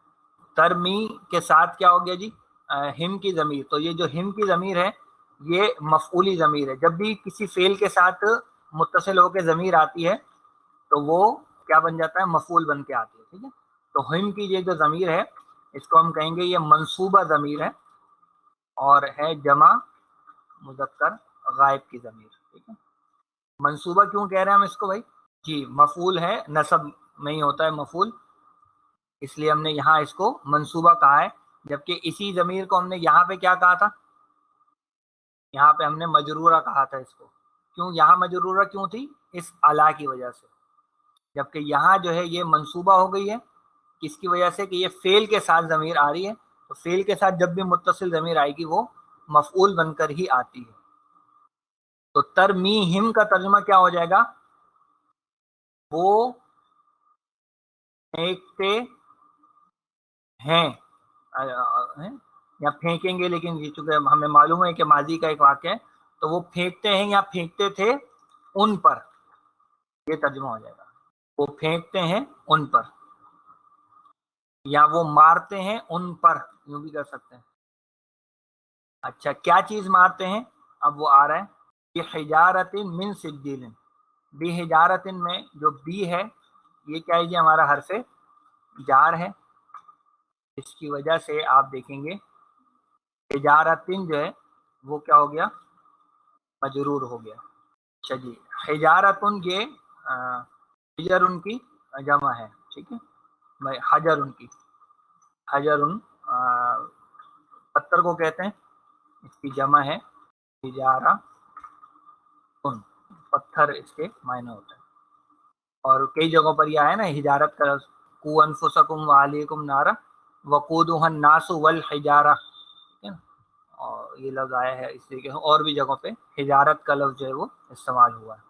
ترمی کے ساتھ کیا ہو گیا جی، ہم کی ضمیر، تو یہ جو ہم کی ضمیر ہے یہ مفعولی ضمیر ہے، جب بھی کسی فعل کے ساتھ متصل ہو کے ضمیر آتی ہے تو وہ کیا بن جاتا ہے، مفعول بن کے آتی ہے، ٹھیک ہے۔ تو ہم کی یہ جو ضمیر ہے اس کو ہم کہیں گے یہ منصوبہ ضمیر ہے اور ہے جمع مذکر غائب کی ضمیر، ٹھیک ہے۔ منصوبہ کیوں کہہ رہے ہیں ہم اس کو بھائی، جی مفعول ہے، نصب نہیں ہوتا ہے مفعول، اس لیے ہم نے یہاں اس کو منصوبہ کہا ہے، جبکہ اسی ضمیر کو ہم نے یہاں پہ کیا کہا تھا، یہاں پہ ہم نے مجرورہ کہا تھا اس کو، کیوں یہاں مجرورہ کیوں تھی، اس الا کی وجہ سے، جبکہ یہاں جو ہے یہ منصوبہ ہو گئی ہے کس کی وجہ سے، کہ یہ فعل کے ساتھ ضمیر آ رہی ہے، تو فعل کے ساتھ جب بھی متصل ضمیر آئے گی وہ مفعول بن کر ہی آتی ہے۔ تو ترمیہم کا ترجمہ کیا ہو جائے گا، وہ پھینکتے ہیں یا پھینکیں گے، لیکن چونکہ ہمیں معلوم ہے کہ ماضی کا ایک واقعہ ہے تو وہ پھینکتے ہیں یا پھینکتے تھے ان پر، یہ ترجمہ ہو جائے گا، وہ پھینکتے ہیں ان پر، یا وہ مارتے ہیں ان پر، یوں بھی کر سکتے ہیں۔ اچھا کیا چیز مارتے ہیں، اب وہ آ رہا ہے، بحجارۃ من سجیل، بحجارۃ میں جو بی ہے یہ کیا ہے جی، ہمارا حرف جار ہے، اس کی وجہ سے آپ دیکھیں گے حجارۃ جو ہے وہ کیا ہو گیا، مجرور ہو گیا۔ اچھا جی، حجارۃ یہ حجر ان کی جمع ہے، ٹھیک ہے، حجر ان کی، حجر پتھر کو کہتے ہیں، اس کی جمع ہے حجارہ، پتھر اس کے معنی ہوتا ہے، اور کئی جگہوں پر یہ آیا نا حجارت کا لفظ، قوا انفسکم وعلیکم نارا وقودها الناس والحجارہ، ٹھیک ہے نا، اور یہ لفظ آیا ہے اس لیے، اور بھی جگہوں پہ حجارت کا لفظ جو ہے وہ استعمال ہوا ہے۔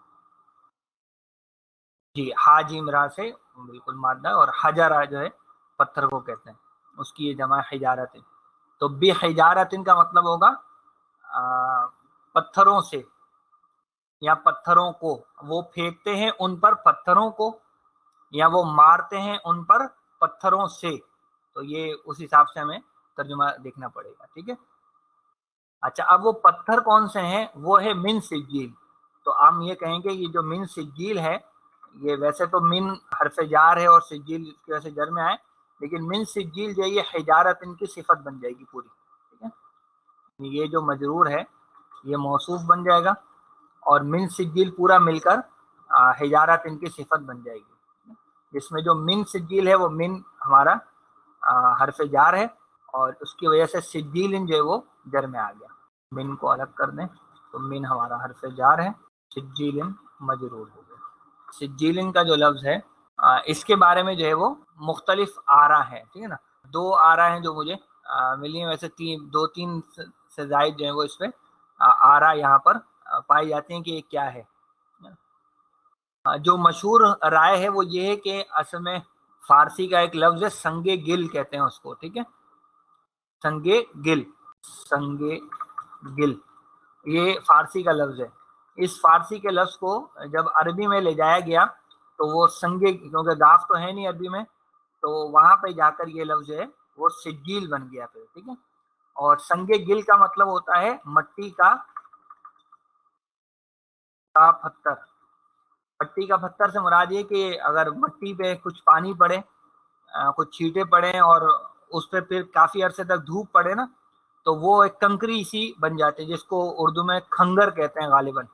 جی حاجی امرا سے بالکل مادہ، اور حجرہ جو ہے پتھر کو کہتے ہیں، اس کی یہ جمع حجارت ہے۔ تو بحجارت کا مطلب ہوگا پتھروں سے یا پتھروں کو، وہ پھینکتے ہیں ان پر پتھروں کو، یا وہ مارتے ہیں ان پر پتھروں سے، تو یہ اس حساب سے ہمیں ترجمہ دیکھنا پڑے گا، ٹھیک ہے۔ اچھا اب وہ پتھر کون سے ہیں، وہ ہے من سجیل، تو ہم یہ کہیں گے یہ جو من سجیل ہے، یہ ویسے تو من حرف جار ہے اور سجیل اس کی وجہ سے جر میں آئے، لیکن من سجیل جو ہے یہ حجارت ان کی صفت بن جائے گی پوری، ٹھیک ہے، یہ جو مجرور ہے یہ موصوف بن جائے گا، اور من سجیل پورا مل کر حجارت ان کی صفت بن جائے گی، جس میں جو من سجیل ہے وہ من ہمارا حرف جار ہے، اور اس کی وجہ سے سجیل جو ہے وہ جر میں آ گیا، من کو الگ کر دیں تو من ہمارا حرف جار ہے، سجیل مجرور ہو گیا۔ سجیل کا جو لفظ ہے اس کے بارے میں جو ہے وہ مختلف آرا ہے، ٹھیک ہے نا، دو آرا ہیں جو مجھے ملی ہیں، ویسے دو تین سے زائد جو ہے وہ اس پہ آرا یہاں پر پائی جاتی ہیں کہ یہ کیا ہے۔ جو مشہور رائے ہے وہ یہ ہے کہ اصل میں فارسی کا ایک لفظ ہے سنگ گل کہتے ہیں اس کو، ٹھیک ہے، سنگ گل، سنگ گل یہ فارسی کا لفظ ہے، اس فارسی کے لفظ کو جب عربی میں لے جایا گیا تو وہ سنگ، کیونکہ گاف تو ہے نہیں عربی میں، تو وہاں پہ جا کر یہ لفظ جو ہے وہ سجیل بن گیا پھر، ٹھیک ہے۔ اور سنگ گل کا مطلب ہوتا ہے مٹی کا پتھر، مٹی کا پتھر سے مراد یہ کہ اگر مٹی پہ کچھ پانی پڑے، کچھ چھینٹے پڑے اور اس پہ پھر کافی عرصے تک دھوپ پڑے نا، تو وہ ایک کنکری سی بن جاتی ہے، جس کو اردو میں کھنگر کہتے ہیں غالباً،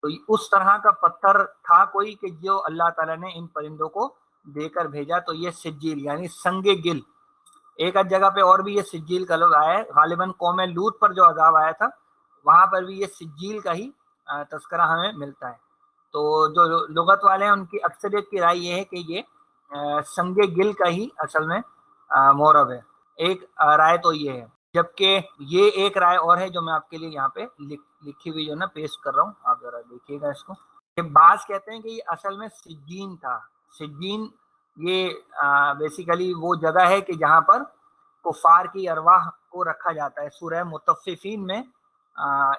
تو اس طرح کا پتھر تھا کوئی کہ جو اللہ تعالیٰ نے ان پرندوں کو دے کر بھیجا، تو یہ سجیل یعنی سنگ گل ایک آدھ جگہ پہ اور بھی یہ سجیل کا لفظ آیا ہے، غالباً قوم لوط پر جو عذاب آیا تھا وہاں پر بھی یہ سجیل کا ہی تذکرہ ہمیں ملتا ہے۔ تو جو لغت والے ہیں ان کی اکثریت کی رائے یہ ہے کہ یہ سنگ گل کا ہی اصل میں مورب ہے، ایک رائے تو یہ ہے، جبکہ یہ ایک رائے اور ہے جو میں آپ کے لیے یہاں پہ لکھی ہوئی جو نا پیسٹ کر رہا ہوں، آپ ذرا دیکھیے گا اس کو۔ کہ بعض کہتے ہیں کہ یہ اصل میں سجین تھا۔ سجین یہ بیسیکلی وہ جگہ ہے کہ جہاں پر کفار کی ارواح کو رکھا جاتا ہے۔ سورہ مطففین میں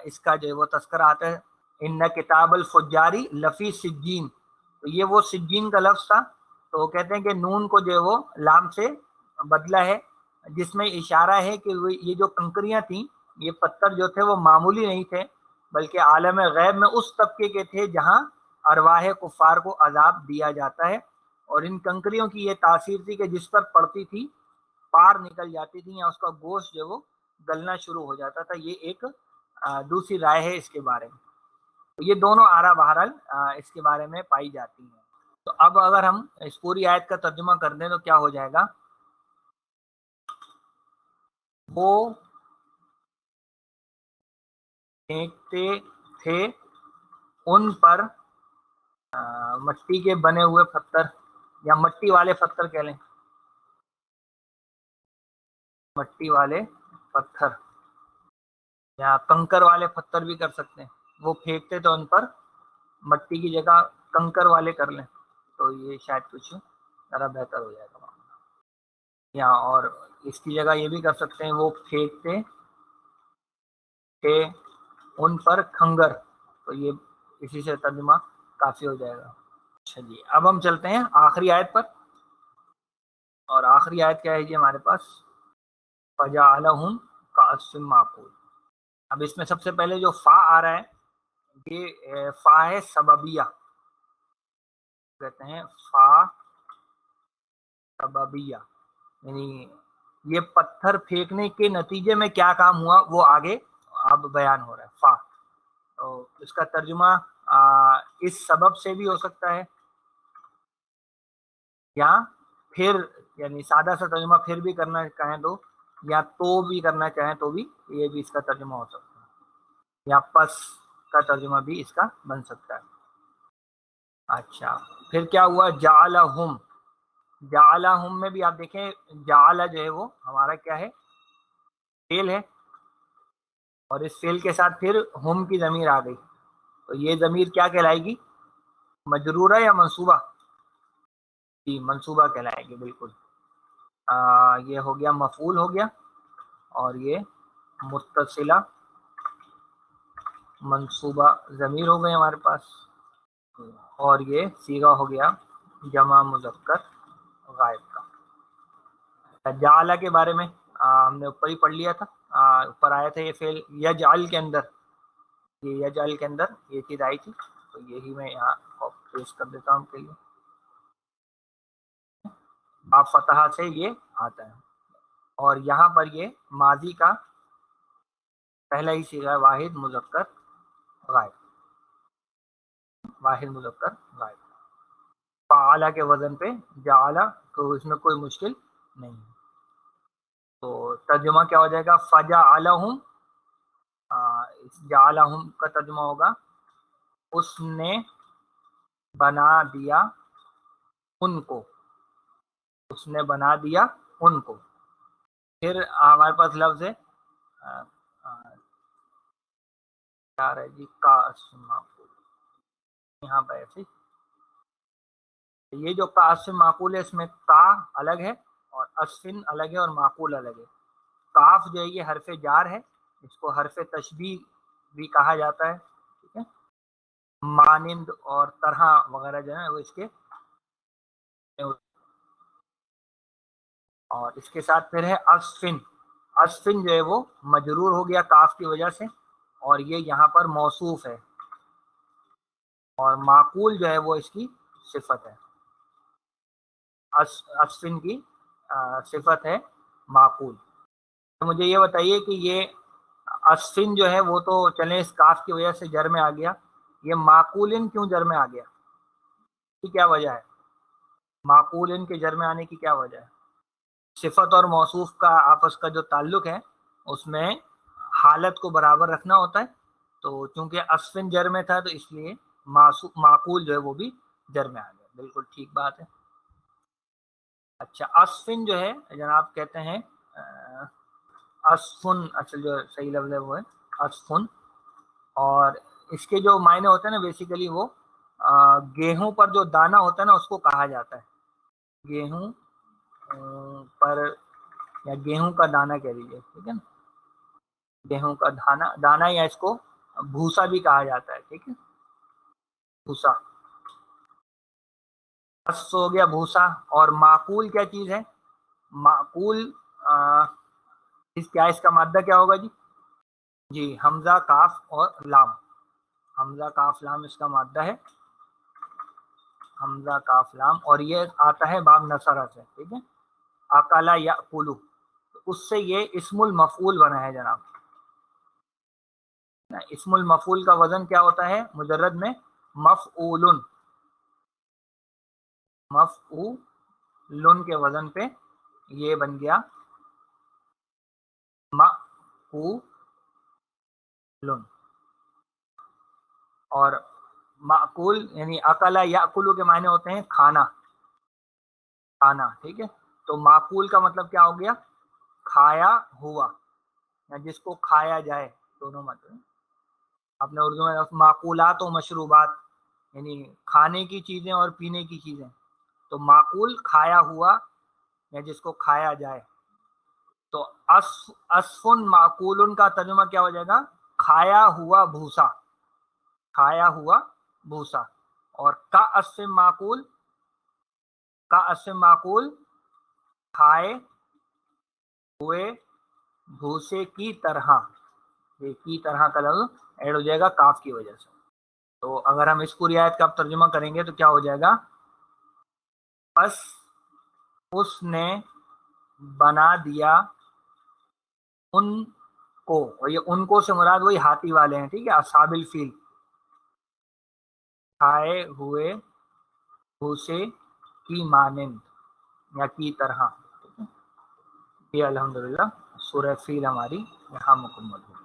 اس کا جو ہے وہ تذکرہ آتا ہے، ان کتاب الفجاری لفی سجین، تو یہ وہ سجین کا لفظ تھا۔ تو کہتے ہیں کہ نون کو جو ہے وہ لام سے بدلا ہے، جس میں اشارہ ہے کہ یہ جو کنکریاں تھیں، یہ پتھر جو تھے وہ معمولی نہیں تھے، بلکہ عالم غیب میں اس طبقے کے تھے جہاں ارواح کفار کو عذاب دیا جاتا ہے، اور ان کنکریوں کی یہ تاثیر تھی کہ جس پر پڑتی تھی پار نکل جاتی تھی یا اس کا گوشت جو وہ گلنا شروع ہو جاتا تھا۔ یہ ایک دوسری رائے ہے اس کے بارے میں۔ تو یہ دونوں آرا بہرحال اس کے بارے میں پائی جاتی ہیں۔ تو اب اگر ہم اس پوری آیت کا ترجمہ کر دیں تو کیا ہو جائے گا؟ وہ پھینکتے تھے ان پر مٹی کے بنے ہوئے پتھر، یا مٹی والے پتھر کہہ لیں، مٹی والے پتھر یا کنکر والے پتھر بھی کر سکتے ہیں۔ وہ پھینکتے تو ان پر مٹی کی جگہ کنکر والے کر لیں تو یہ شاید کچھ ذرا بہتر ہو جائے گا۔ یا اور اس کی جگہ یہ بھی کر سکتے ہیں، وہ پھینکتے تھے ان پر کھنگر، تو یہ اسی سے ترجمہ کافی ہو جائے گا۔ اچھا جی، اب ہم چلتے ہیں آخری آیت پر، اور آخری آیت کیا ہے جی ہمارے پاس؟ فَجَعَلَهُمْ كَعَصْفٍ مَّأْكُولٍ۔ اب اس میں سب سے پہلے جو فا آ رہا ہے یہ فا ہے سببیہ، کہتے ہیں فا سببیہ، یعنی یہ پتھر پھینکنے کے نتیجے میں کیا کام ہوا وہ آگے اب بیان ہو رہا ہے۔ فا تو اس کا ترجمہ اس سبب سے بھی ہو سکتا ہے، یا پھر یعنی سادہ سا ترجمہ پھر بھی کرنا چاہیں تو، یا تو بھی کرنا چاہیں تو بھی یہ بھی اس کا ترجمہ ہو سکتا ہے، یا پس کا ترجمہ بھی اس کا بن سکتا ہے۔ اچھا، پھر کیا ہوا؟ جعلہم، جعلہم میں بھی آپ دیکھیں جعل جو ہے وہ ہمارا کیا ہے؟ فعل ہے، اور اس فعل کے ساتھ پھر ہم کی ضمیر آ گئی، تو یہ ضمیر کیا کہلائے گی؟ مجرورہ یا منصوبہ؟ جی منصوبہ کہلائے گی، بالکل۔ یہ ہو گیا مفعول ہو گیا، اور یہ متصلہ منصوبہ ضمیر ہو گئے ہمارے پاس، اور یہ صیغہ ہو گیا جمع مذکر غائب کا۔ جعل کے بارے میں ہم نے اوپر ہی پڑھ لیا تھا، اوپر آیا تھا یہ فعل یجعل کے اندر، یہ یجعل کے اندر یہ چیز آئی تھی، تو یہی میں یہاں پیش کر دیتا ہوں کے لیے۔ آپ فتحہ سے یہ آتا ہے، اور یہاں پر یہ ماضی کا پہلا ہی صیغہ واحد مذکر غائب، واحد مذکر غائب، فعلا کے وزن پہ جعلا، تو اس میں کوئی مشکل نہیں ہے۔ تو ترجمہ کیا ہو جائے گا؟ فجعلہم، جعلہم کا ترجمہ ہوگا اس نے بنا دیا ان کو، اس نے بنا دیا ان کو۔ پھر ہمارے پاس لفظ ہے کیا رہے جی؟ کا معقول، یہاں پہ ایسے یہ جو کا معقول ہے اس میں کا الگ ہے اور اسفن الگ ہے اور معقول الگ ہے۔ کاف جو ہے یہ حرف جار ہے، اس کو حرف تشبیہ بھی کہا جاتا ہے، ٹھیک ہے، مانند اور طرح وغیرہ جو ہے وہ اس کے، اور اس کے ساتھ پھر ہے اسفن، اسفن جو ہے وہ مجرور ہو گیا کاف کی وجہ سے، اور یہ یہاں پر موصوف ہے، اور معقول جو ہے وہ اس کی صفت ہے، اسفن کی صفت ہے معقول۔ مجھے یہ بتائیے کہ یہ اسفن جو ہے وہ تو چلیں اس کاف کی وجہ سے جر میں آ گیا، یہ معقولن کیوں جر میں آ گیا؟ کی کیا وجہ ہے؟ معقولن کے جر میں آنے کی کیا وجہ ہے؟ صفت اور موصوف کا آپس کا جو تعلق ہے اس میں حالت کو برابر رکھنا ہوتا ہے. تو چونکہ اسفن جر میں تھا تو اس لیے معقول جو ہے وہ بھی جر میں آ گیا. بالکل ٹھیک بات ہے. اچھا اسفن جو ہے جناب کہتے ہیں اسفن، اصل جو صحیح لفظ ہے وہ ہے اسفن. اور اس کے جو معنی ہوتے ہیں نا بیسیکلی وہ گیہوں پر جو دانہ ہوتا ہے نا اس کو کہا جاتا ہے. گیہوں پر یا گیہوں کا دانہ کہہ لیجیے، ٹھیک ہے نا. گیہوں کا دانہ یا اس کو بھوسا بھی کہا جاتا ہے. ٹھیک ہے، بھوسا ہو گیا بھوسا. اور معقول کیا چیز ہے؟ معقول کیا اس کا مادہ کیا ہوگا جی؟ جی حمزہ کاف اور لام. حمزہ کاف لام اس کا مادہ ہے، حمزہ کاف لام. اور یہ آتا ہے باب نصرہ سے. ٹھیک ہے، اکلا یاکلو، اس سے یہ اسم المفعول بنا ہے جناب. اسم المفعول کا وزن کیا ہوتا ہے مجرد میں؟ مفعول. مفعول کے وزن پہ یہ بن گیا مفعول. اور معقول یعنی اکلا یاکلو کے معنی ہوتے ہیں کھانا، کھانا. ٹھیک ہے، تو معقول کا مطلب کیا ہو گیا؟ کھایا ہوا یا جس کو کھایا جائے، دونوں مطلب. آپ نے اردو میں معقولات و مشروبات یعنی کھانے کی چیزیں اور پینے کی چیزیں. تو معقول کھایا ہوا یا جس کو کھایا جائے. تو اسفن معقول کا ترجمہ کیا ہو جائے گا؟ کھایا ہوا بھوسا، کھایا ہوا بھوسا. اور کا اسم معقول، کا اسم معقول کھائے ہوئے بھوسے کی طرح. یہ کی طرح کا لفظ ایڈ ہو جائے گا کاف کی وجہ سے. تو اگر ہم اس پوری آیت کا ترجمہ کریں گے تو کیا ہو جائے گا؟ بس اس نے بنا دیا ان کو. اور یہ ان کو سے مراد وہی ہاتھی والے ہیں. ٹھیک ہے، اصحاب الفیل. کھائے ہوئے بھوسے کی مانند یا کی طرح. یہ الحمدللہ سورہ فیل ہماری یہاں مکمل ہو گئی.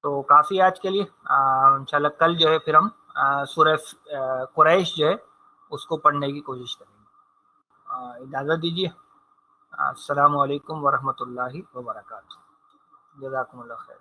تو کافی آج کے لیے. انشاءاللہ کل جو ہے پھر ہم سورہ قریش جو ہے اس کو پڑھنے کی کوشش کریں گے. اجازت دیجیے. السلام علیکم ورحمۃ اللہ وبرکاتہ. جزاکم اللہ خیر.